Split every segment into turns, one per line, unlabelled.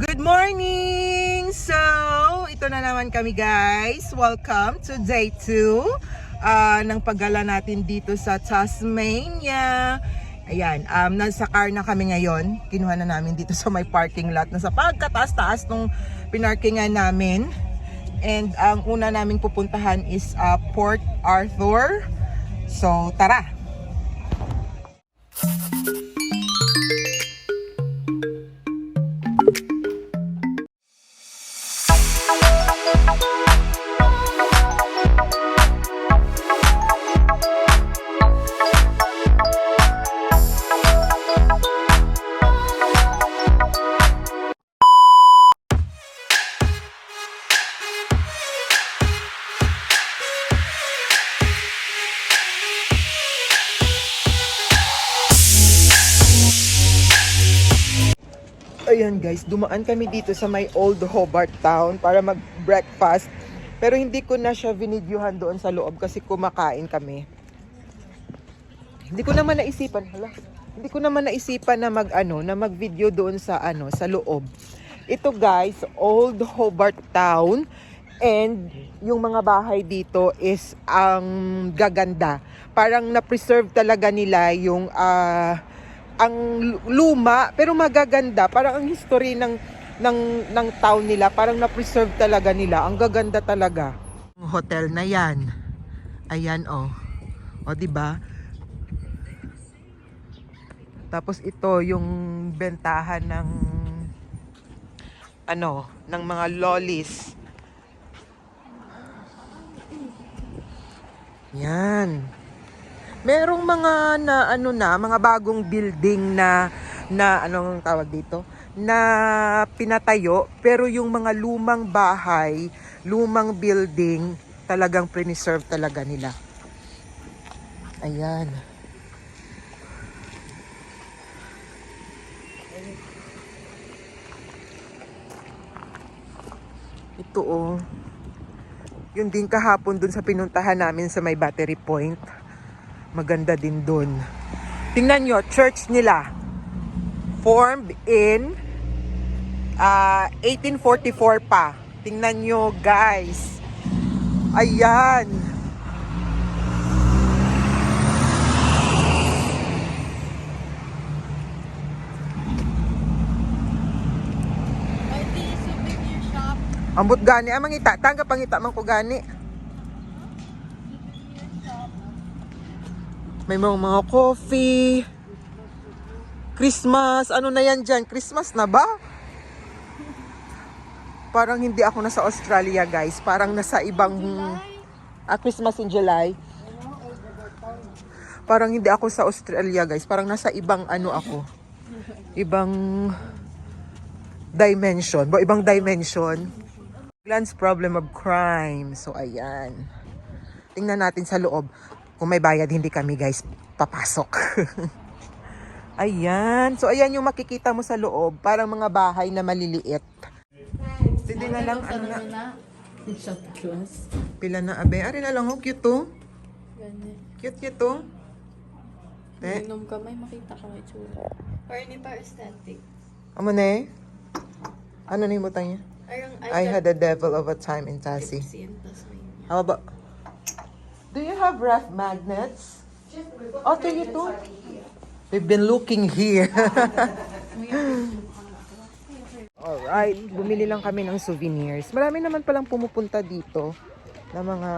Good morning! So, ito na naman kami guys. Welcome to day 2 ng paggala natin dito sa Tasmania. Ayan, nasa car na kami ngayon. Kinuha na namin dito sa may parking lot. Nasa pagkataas-taas nung pinarkingan namin. And ang una naming pupuntahan is Port Arthur. So, tara! Ayan guys, dumaan kami dito sa may Old Hobart Town para mag-breakfast. Pero hindi ko na siya vinidyohan doon sa loob kasi kumakain kami. Hindi ko naman naisipan na mag-video doon sa sa loob. Ito guys, Old Hobart Town, and yung mga bahay dito is ang gaganda. Parang na-preserve talaga nila yung ang luma pero magaganda, parang ang history ng town nila, parang na-preserve talaga nila. Ang gaganda talaga. Hotel na 'yan. Ayan oh. O di ba? Tapos ito yung bentahan ng ng mga lollies. Yan. Merong mga mga bagong building na anong tawag dito? Na pinatayo, pero yung mga lumang bahay, lumang building, talagang preserve talaga nila. Ayan. Ito oh. Yun din kahapon dun sa pinuntahan namin sa may Battery Point. Maganda din dun. Tingnan nyo, church nila. Formed in 1844 pa. Tingnan nyo guys. Ayan. Ambot gani, mangita. Tanggap pangita man ko gani. May mga coffee. Christmas. Ano na yan dyan? Christmas na ba? Parang hindi ako nasa Australia guys. Parang nasa ibang Christmas in July. Parang hindi ako sa Australia guys. Parang nasa ibang ako. Ibang dimension. Ibang dimension. Glance problem of crime. So ayan. Tingnan natin sa loob. Kung may bayad, hindi kami guys papasok. Ayan. So ayan yung makikita mo sa loob. Parang mga bahay na maliliit. Hindi na lang pila na abe. Ari na lang oh, cute to. Cute to.
Inom ka, may makita ka may tsura. Or ni pa aesthetic.
Amo na ano na yung butang niya? I had a devil of a time in Tassie. How about... Do you have ref magnets? Oh, to you too? We've been looking here. Alright, bumili lang kami ng souvenirs. Marami naman palang pumupunta dito na mga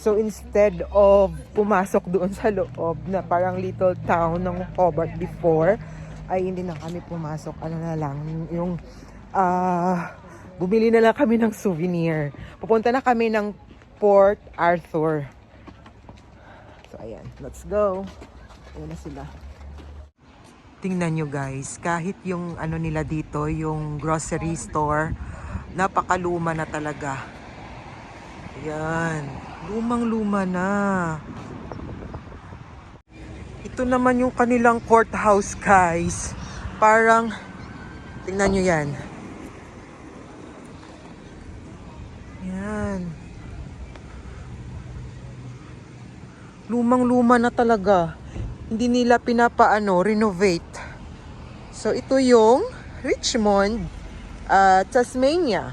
So instead of pumasok doon sa loob na parang little town ng Hobart before, ay hindi na kami pumasok. Yung bumili na lang kami ng souvenir. Pupunta na kami ng Port Arthur. So ayan, let's go. Ayan na sila. Tingnan nyo guys, kahit yung nila dito, yung grocery store, napakaluma na talaga. Ayan, lumang-luma na. Ito naman yung kanilang courthouse guys. Parang, tingnan nyo yan. Yan. Lumang-luma na talaga. Hindi nila renovate. So ito yung Richmond, Tasmania.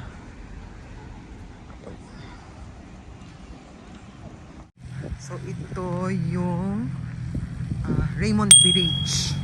So ito yung Raymond Bridge.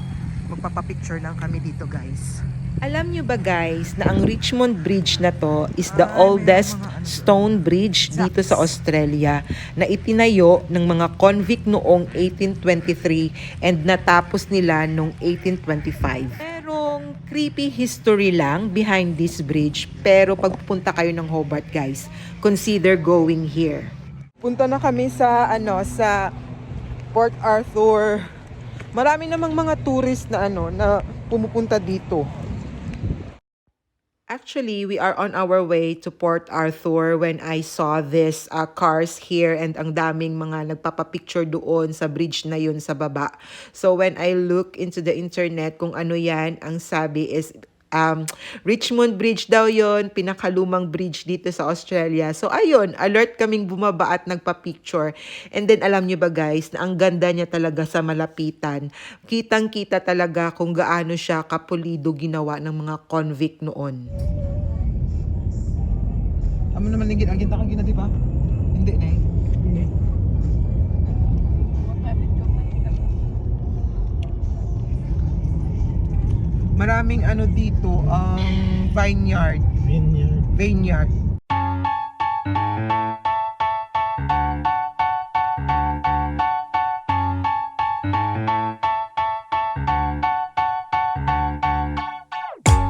Magpapapicture lang kami dito, guys. Alam nyo ba, guys, na ang Richmond Bridge na to is the oldest stone bridge dito sa Australia na itinayo ng mga convict noong 1823 and natapos nila noong 1825. Merong creepy history lang behind this bridge, pero pagpunta kayo ng Hobart, guys, consider going here. Punta na kami sa sa Port Arthur. Marami namang mga tourist na na pumupunta dito. Actually, we are on our way to Port Arthur when I saw this cars here and ang daming mga nagpapapicture doon sa bridge na yun sa baba. So when I look into the internet kung ano yan, ang sabi is Richmond Bridge daw yon, pinakalumang bridge dito sa Australia. So ayun, alert kaming bumaba at nagpa-picture. And then alam nyo ba, guys, na ang ganda niya talaga sa malapitan. Kitang-kita talaga kung gaano siya kapulido ginawa ng mga convict noon. Amo naman ang kita kang gina, di ba? Hindi na eh. Maraming dito, vineyard.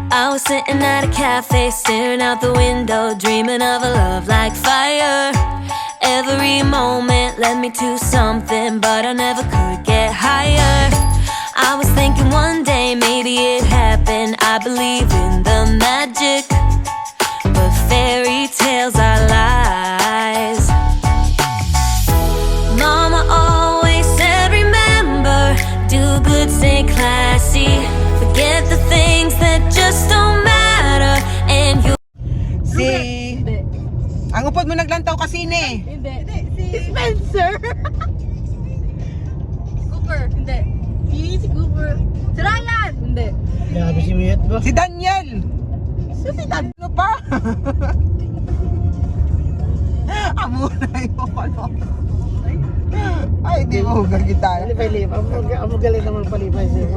I was sitting at a cafe, staring out the window, dreaming of a love like fire. Every moment led me to something, but I never could get higher. I was thinking one day maybe it happened. I believe in the magic, but fairy tales are lies. Mama always said, remember, do good, stay classy, forget the things that just don't matter, and you.
Ang upod mo naglantaw kasi ni.
Hindi. Si Spencer. Cooper. Hindi. Si Cooper. Si Ryan. Hindi.
Si Daniel. Si Daniel. Ano pa? Amo na yung pala. Ay, di mo gagita.
Amo galing naman palipay siya.